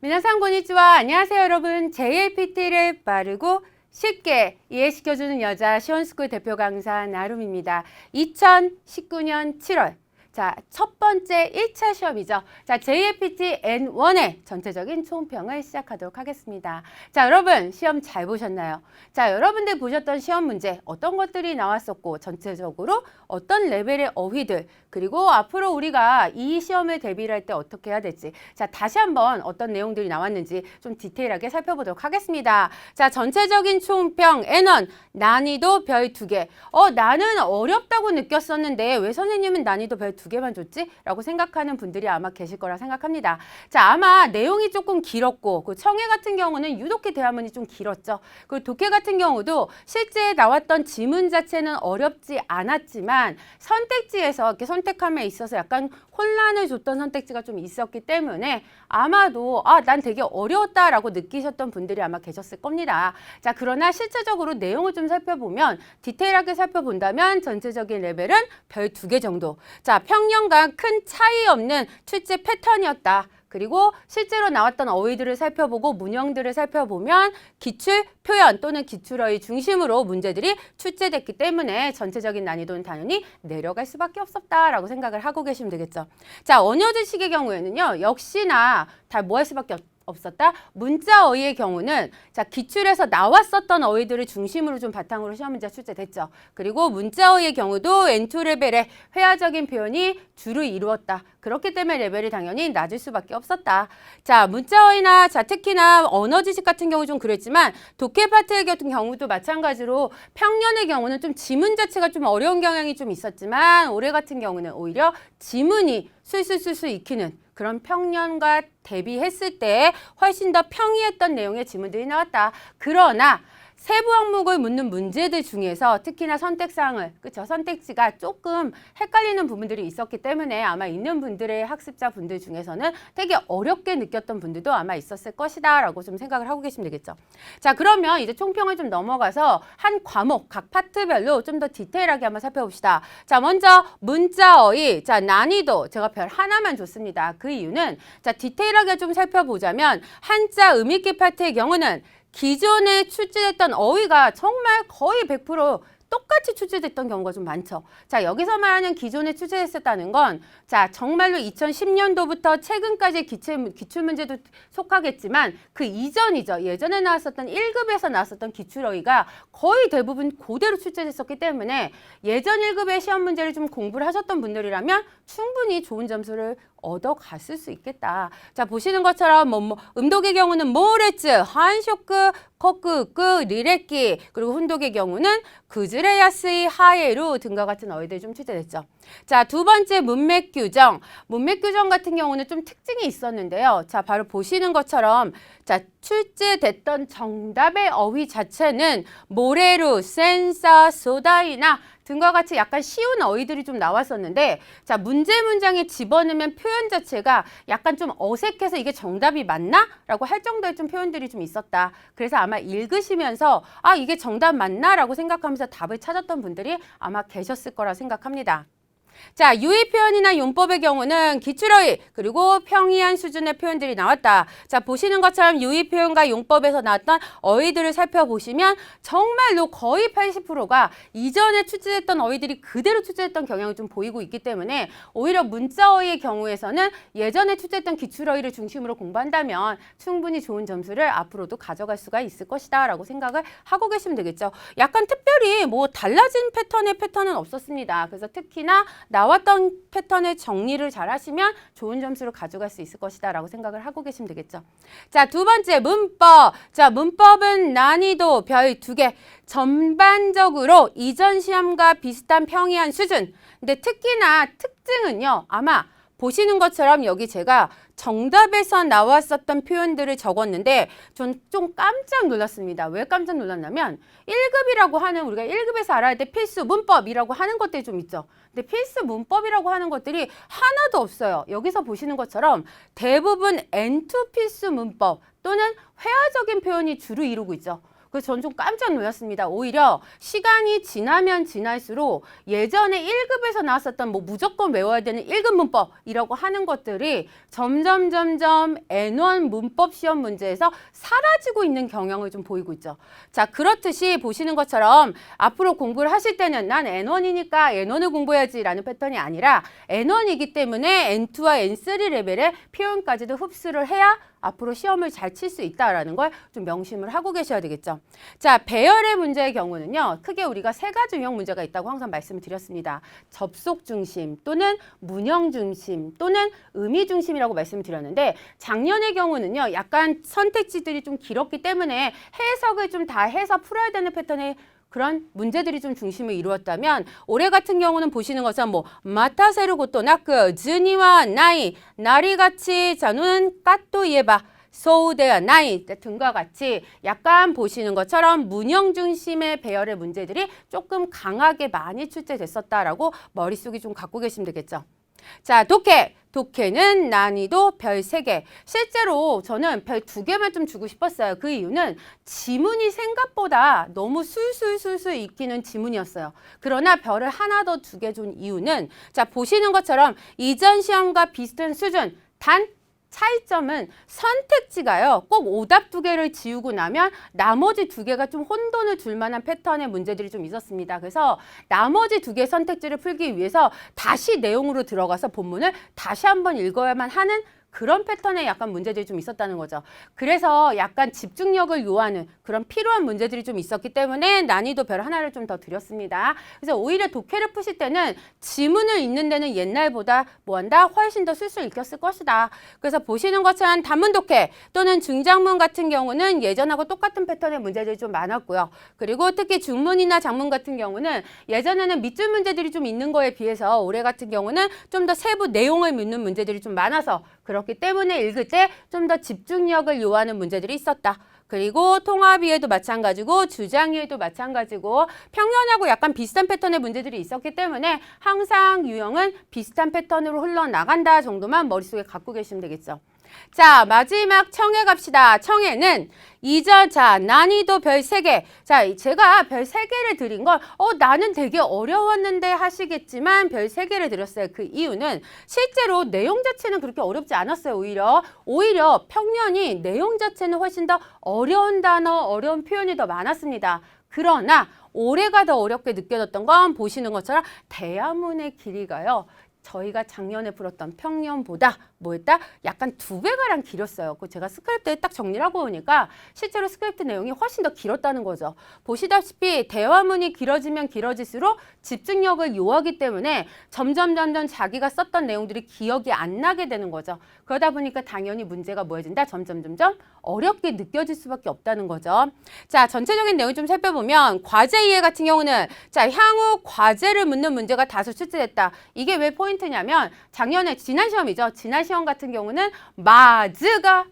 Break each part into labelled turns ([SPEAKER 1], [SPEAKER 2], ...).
[SPEAKER 1] 미나상 고니치와 안녕하세요 여러분. JLPT를 빠르고 쉽게 이해시켜주는 여자 시원스쿨 대표 강사 나룸입니다. 2019년 7월 자, 첫 번째 1차 시험이죠. 자, JLPT N1의 전체적인 총평을 시작하도록 하겠습니다. 자, 여러분 시험 잘 보셨나요? 자, 여러분들 보셨던 시험 문제 어떤 것들이 나왔었고 전체적으로 어떤 레벨의 어휘들 그리고 앞으로 우리가 이 시험을 대비를 할 때 어떻게 해야 될지 자, 다시 한번 어떤 내용들이 나왔는지 좀 디테일하게 살펴보도록 하겠습니다. 자, 전체적인 총평 N1 난이도 별 2개. 나는 어렵다고 느꼈었는데 왜 선생님은 난이도 별 2개만 줬지? 라고 생각하는 분들이 아마 계실 거라 생각합니다. 자, 아마 내용이 조금 길었고 그 청해 같은 경우는 유독히 대화문이 좀 길었죠. 그리고 독해 같은 경우도 실제 나왔던 지문 자체는 어렵지 않았지만 선택지에서 이렇게 선택함에 있어서 약간 혼란을 줬던 선택지가 좀 있었기 때문에 아마도 난 되게 어려웠다라고 느끼셨던 분들이 아마 계셨을 겁니다. 자, 그러나 실제적으로 내용을 좀 살펴보면 디테일하게 살펴본다면 전체적인 레벨은 별 2개 정도. 자, 평년과 큰 차이 없는 출제 패턴이었다. 그리고 실제로 나왔던 어휘들을 살펴보고 문형들을 살펴보면 기출 표현 또는 기출어휘 중심으로 문제들이 출제됐기 때문에 전체적인 난이도는 당연히 내려갈 수밖에 없었다라고 생각을 하고 계시면 되겠죠. 자, 언어지식의 경우에는요. 역시나 다 뭐 할 수밖에 없었다. 문자 어휘의 경우는 자, 기출에서 나왔었던 어휘들을 중심으로 좀 바탕으로 시험 문제가 출제됐죠. 그리고 문자 어휘의 경우도 N2 레벨의 회화적인 표현이 주를 이루었다. 그렇기 때문에 레벨이 당연히 낮을 수밖에 없었다. 자, 문자 어휘나 자, 특히나 언어 지식 같은 경우 좀 그랬지만 독해 파트의 같은 경우도 마찬가지로 평년의 경우는 좀 지문 자체가 좀 어려운 경향이 좀 있었지만 올해 같은 경우는 오히려 지문이 술술 익히는 그런 평년과 대비했을 때 훨씬 더 평이했던 내용의 지문들이 나왔다. 그러나 세부 항목을 묻는 문제들 중에서 특히나 선택사항을, 그쵸? 선택지가 조금 헷갈리는 부분들이 있었기 때문에 아마 있는 분들의 학습자 분들 중에서는 되게 어렵게 느꼈던 분들도 아마 있었을 것이다 라고 좀 생각을 하고 계시면 되겠죠. 자, 그러면 이제 총평을 좀 넘어가서 한 과목, 각 파트별로 좀 더 디테일하게 한번 살펴봅시다. 자, 먼저 문자어휘, 자, 난이도 제가 별 하나만 줬습니다. 그 이유는 자, 디테일하게 좀 살펴보자면 한자 음읽기 파트의 경우는 기존에 출제됐던 어휘가 정말 거의 100% 똑같이 출제됐던 경우가 좀 많죠. 자, 여기서 말하는 기존에 출제됐었다는 건 자, 정말로 2010년도부터 최근까지의 기출문제도 속하겠지만 그 이전이죠. 예전에 나왔었던 1급에서 나왔었던 기출어휘가 거의 대부분 그대로 출제됐었기 때문에 예전 1급의 시험 문제를 좀 공부를 하셨던 분들이라면 충분히 좋은 점수를 얻어갔을 수 있겠다. 자, 보시는 것처럼 음독의 경우는 모레츠, 한쇼크, 코크크, 리레끼 그리고 훈독의 경우는 그즈레야스의 하에루 등과 같은 어휘들이 좀 출제됐죠. 자, 두 번째 문맥 규정. 문맥 규정 같은 경우는 좀 특징이 있었는데요. 자, 바로 보시는 것처럼 자, 출제됐던 정답의 어휘 자체는 모레루, 센사, 소다이나 등과 같이 약간 쉬운 어휘들이 좀 나왔었는데 자, 문제 문장에 집어넣으면 표현 자체가 약간 좀 어색해서 이게 정답이 맞나? 라고 할 정도의 좀 표현들이 좀 있었다. 그래서 아마 읽으시면서 이게 정답 맞나? 라고 생각하면서 답을 찾았던 분들이 아마 계셨을 거라 생각합니다. 자, 유의 표현이나 용법의 경우는 기출어휘 그리고 평이한 수준의 표현들이 나왔다. 자, 보시는 것처럼 유의 표현과 용법에서 나왔던 어휘들을 살펴보시면 정말로 거의 80%가 이전에 출제됐던 어휘들이 그대로 출제됐던 경향을 좀 보이고 있기 때문에 오히려 문자어휘의 경우에서는 예전에 출제했던 기출어휘를 중심으로 공부한다면 충분히 좋은 점수를 앞으로도 가져갈 수가 있을 것이다 라고 생각을 하고 계시면 되겠죠. 약간 특별히 뭐 달라진 패턴은 없었습니다. 그래서 특히나 나왔던 패턴의 정리를 잘 하시면 좋은 점수를 가져갈 수 있을 것이다 라고 생각을 하고 계시면 되겠죠. 자, 두 번째 문법. 자, 문법은 난이도 별 2개. 전반적으로 이전 시험과 비슷한 평이한 수준. 근데 특히나 특징은요. 아마 보시는 것처럼 여기 제가 정답에서 나왔었던 표현들을 적었는데 전 좀 깜짝 놀랐습니다. 왜 깜짝 놀랐냐면 1급이라고 하는 우리가 1급에서 알아야 될 필수 문법이라고 하는 것들이 좀 있죠. 근데 필수 문법이라고 하는 것들이 하나도 없어요. 여기서 보시는 것처럼 대부분 N2 필수 문법 또는 회화적인 표현이 주로 이루고 있죠. 그래서 전 좀 깜짝 놀랐습니다. 오히려 시간이 지나면 지날수록 예전에 1급에서 나왔었던 뭐 무조건 외워야 되는 1급 문법이라고 하는 것들이 점점 N1 문법 시험 문제에서 사라지고 있는 경향을 좀 보이고 있죠. 자, 그렇듯이 보시는 것처럼 앞으로 공부를 하실 때는 난 N1이니까 N1을 공부해야지 라는 패턴이 아니라 N1이기 때문에 N2와 N3 레벨의 표현까지도 흡수를 해야 앞으로 시험을 잘 칠 수 있다라는 걸 좀 명심을 하고 계셔야 되겠죠. 자, 배열의 문제의 경우는요. 크게 우리가 세 가지 유형 문제가 있다고 항상 말씀을 드렸습니다. 접속 중심 또는 문형 중심 또는 의미 중심이라고 말씀을 드렸는데 작년의 경우는요. 약간 선택지들이 좀 길었기 때문에 해석을 좀 다 해서 풀어야 되는 패턴의 그런 문제들이 좀 중심을 이루었다면 올해 같은 경우는 보시는 것은 뭐 마타세르 고토 나크 즈니와 나이 나리같이 저는 까또 예바 소우데야 나이 등과 같이 약간 보시는 것처럼 문형 중심의 배열의 문제들이 조금 강하게 많이 출제됐었다라고 머릿속에 좀 갖고 계시면 되겠죠. 자, 독해. 독해는 난이도 별 3개. 실제로 저는 별 2개만 좀 주고 싶었어요. 그 이유는 지문이 생각보다 너무 술술술술 익히는 지문이었어요. 그러나 별을 하나 더 2개 준 이유는 자, 보시는 것처럼 이전 시험과 비슷한 수준. 단 차이점은 선택지가요. 꼭 오답 2개를 지우고 나면 나머지 2개가 좀 혼돈을 줄 만한 패턴의 문제들이 좀 있었습니다. 그래서 나머지 2개 선택지를 풀기 위해서 다시 내용으로 들어가서 본문을 다시 한번 읽어야만 하는 그런 패턴의 약간 문제들이 좀 있었다는 거죠. 그래서 약간 집중력을 요하는 그런 필요한 문제들이 좀 있었기 때문에 난이도 별 하나를 좀 더 드렸습니다. 그래서 오히려 독해를 푸실 때는 지문을 읽는 데는 옛날보다 뭐한다? 훨씬 더 술술 읽혔을 것이다. 그래서 보시는 것처럼 단문 독해 또는 중장문 같은 경우는 예전하고 똑같은 패턴의 문제들이 좀 많았고요. 그리고 특히 중문이나 장문 같은 경우는 예전에는 밑줄 문제들이 좀 있는 거에 비해서 올해 같은 경우는 좀 더 세부 내용을 묻는 문제들이 좀 많아서 그렇기 때문에 읽을 때 좀 더 집중력을 요하는 문제들이 있었다. 그리고 통합이에도 마찬가지고 주장이에도 마찬가지고 평년하고 약간 비슷한 패턴의 문제들이 있었기 때문에 항상 유형은 비슷한 패턴으로 흘러나간다 정도만 머릿속에 갖고 계시면 되겠죠. 자, 마지막 청해 갑시다. 청해는 자, 난이도 별 3개. 자, 제가 별 3개를 드린 걸 나는 되게 어려웠는데 하시겠지만 별 3개를 드렸어요. 그 이유는 실제로 내용 자체는 그렇게 어렵지 않았어요. 오히려 평년이 내용 자체는 훨씬 더 어려운 단어, 어려운 표현이 더 많았습니다. 그러나 올해가 더 어렵게 느껴졌던 건 보시는 것처럼 대화문의 길이가요. 저희가 작년에 풀었던 평년보다 뭐였다? 약간 2배가량 길었어요. 그 제가 스크립트에 딱 정리를 하고 보니까 실제로 스크립트 내용이 훨씬 더 길었다는 거죠. 보시다시피 대화문이 길어지면 길어질수록 집중력을 요하기 때문에 점점 자기가 썼던 내용들이 기억이 안 나게 되는 거죠. 그러다 보니까 당연히 문제가 뭐해진다? 점점 어렵게 느껴질 수밖에 없다는 거죠. 자, 전체적인 내용 좀 살펴보면 과제 이해 같은 경우는 자, 향후 과제를 묻는 문제가 다수 출제됐다. 이게 왜 포인트냐면 작년에 지난 시험이죠. 지난 시험 같은 경우는 마즈가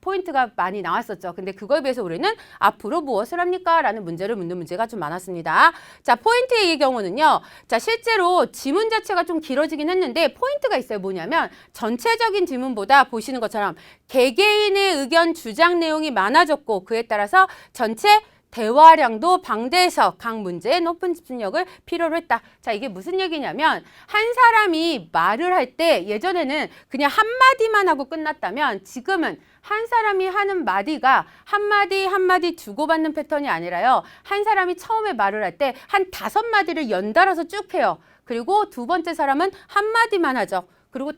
[SPEAKER 1] 포인트가 많이 나왔었죠. 근데 그거에 비해서 우리는 앞으로 무엇을 합니까? 라는 문제를 묻는 문제가 좀 많았습니다. 자, 포인트의 경우는요. 자, 실제로 지문 자체가 좀 길어지긴 했는데 포인트가 있어요. 뭐냐면 전체적인 지문보다 보시는 것처럼 개개인의 의견, 주장 내용이 많아졌고 그에 따라서 전체 대화량도 방대해서 각 문제에 높은 집중력을 필요로 했다. 자, 이게 무슨 얘기냐면 한 사람이 말을 할 때 예전에는 그냥 한마디만 하고 끝났다면 지금은 한 사람이 하는 마디가 한마디 주고받는 패턴이 아니라요. 한 사람이 처음에 말을 할 때 한 5마디를 연달아서 쭉 해요. 그리고 두 번째 사람은 한마디만 하죠. 그리고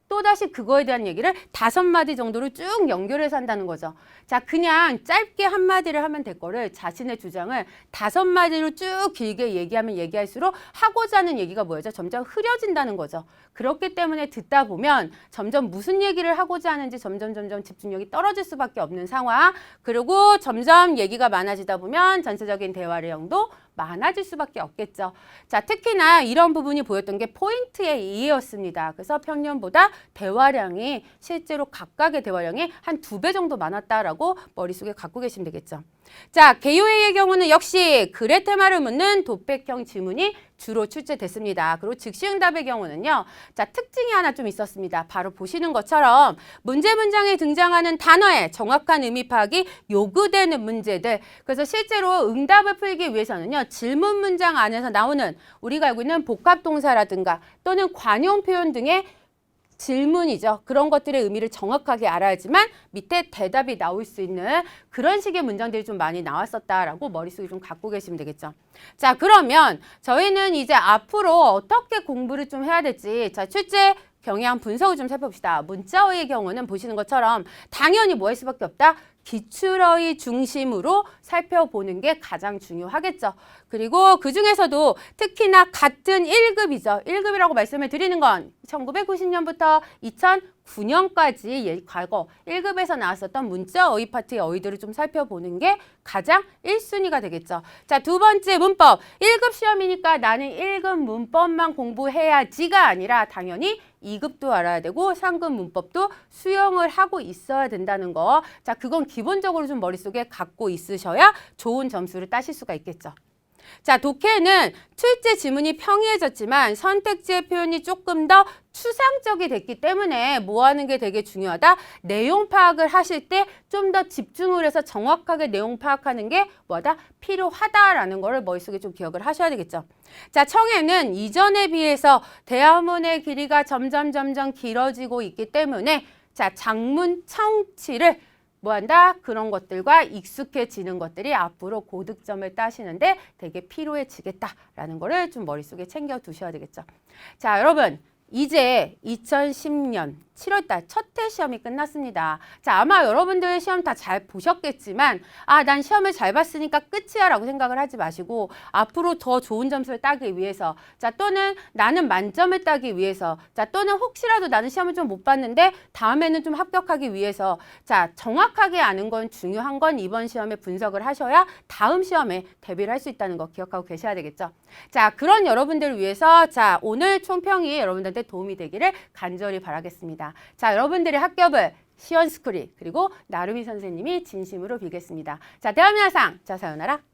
[SPEAKER 1] 또다시 그거에 대한 얘기를 5마디 정도를 쭉 연결해서 한다는 거죠. 자, 그냥 짧게 한마디를 하면 될 거를 자신의 주장을 5마디로 쭉 길게 얘기하면 얘기할수록 하고자 하는 얘기가 뭐죠? 점점 흐려진다는 거죠. 그렇기 때문에 듣다 보면 점점 무슨 얘기를 하고자 하는지 점점 집중력이 떨어질 수밖에 없는 상황. 그리고 점점 얘기가 많아지다 보면 전체적인 대화량도 많아질 수밖에 없겠죠. 자, 특히나 이런 부분이 보였던 게 포인트의 이해였습니다. 그래서 평년보다 대화량이 실제로 각각의 대화량이 한 2배 정도 많았다라고 머릿속에 갖고 계시면 되겠죠. 자, 개요회의 경우는 역시 글의 테마를 묻는 도백형 지문이 주로 출제됐습니다. 그리고 즉시응답의 경우는요. 자, 특징이 하나 좀 있었습니다. 바로 보시는 것처럼 문제 문장에 등장하는 단어의 정확한 의미 파악이 요구되는 문제들. 그래서 실제로 응답을 풀기 위해서는요. 질문 문장 안에서 나오는 우리가 알고 있는 복합동사라든가 또는 관용 표현 등의 질문이죠. 그런 것들의 의미를 정확하게 알아야지만 밑에 대답이 나올 수 있는 그런 식의 문장들이 좀 많이 나왔었다라고 머릿속에 좀 갖고 계시면 되겠죠. 자, 그러면 저희는 이제 앞으로 어떻게 공부를 좀 해야 될지 자, 출제 경향 분석을 좀 살펴봅시다. 문자어의 경우는 보시는 것처럼 당연히 뭐 할 수밖에 없다? 기출어의 중심으로 살펴보는 게 가장 중요하겠죠. 그리고 그중에서도 특히나 같은 1급이죠. 1급이라고 말씀을 드리는 건 1990년부터 2009년까지 과거 1급에서 나왔었던 문자어의 파트의 어휘들을 좀 살펴보는 게 가장 1순위가 되겠죠. 자, 두 번째 문법. 1급 시험이니까 나는 1급 문법만 공부해야지가 아니라 당연히 2급도 알아야 되고 3급 문법도 수용을 하고 있어야 된다는 거. 자, 그건 기본적으로 좀 머릿속에 갖고 있으셔야 좋은 점수를 따실 수가 있겠죠. 자, 독해는 출제 지문이 평이해졌지만 선택지의 표현이 조금 더 추상적이 됐기 때문에 뭐 하는 게 되게 중요하다? 내용 파악을 하실 때 좀 더 집중을 해서 정확하게 내용 파악하는 게 뭐다? 필요하다라는 거를 머릿속에 좀 기억을 하셔야 되겠죠. 자, 청해는 이전에 비해서 대화문의 길이가 점점 길어지고 있기 때문에 자, 장문 청취를 뭐한다? 그런 것들과 익숙해지는 것들이 앞으로 고득점을 따시는데 되게 필요해지겠다라는 거를 좀 머릿속에 챙겨 두셔야 되겠죠. 자, 여러분. 이제 2010년 7월달 첫 해 시험이 끝났습니다. 자, 아마 여러분들 시험 다 잘 보셨겠지만 난 시험을 잘 봤으니까 끝이야 라고 생각을 하지 마시고 앞으로 더 좋은 점수를 따기 위해서 자, 또는 나는 만점을 따기 위해서 자, 또는 혹시라도 나는 시험을 좀 못 봤는데 다음에는 좀 합격하기 위해서 자, 정확하게 아는 건 중요한 건 이번 시험에 분석을 하셔야 다음 시험에 대비를 할 수 있다는 거 기억하고 계셔야 되겠죠. 자, 그런 여러분들을 위해서 자, 오늘 총평이 여러분들한테 도움이 되기를 간절히 바라겠습니다. 자, 여러분들의 합격을 시원스쿨이 그리고 나루미 선생님이 진심으로 빌겠습니다. 자, 대한민국상 자, 사요나라.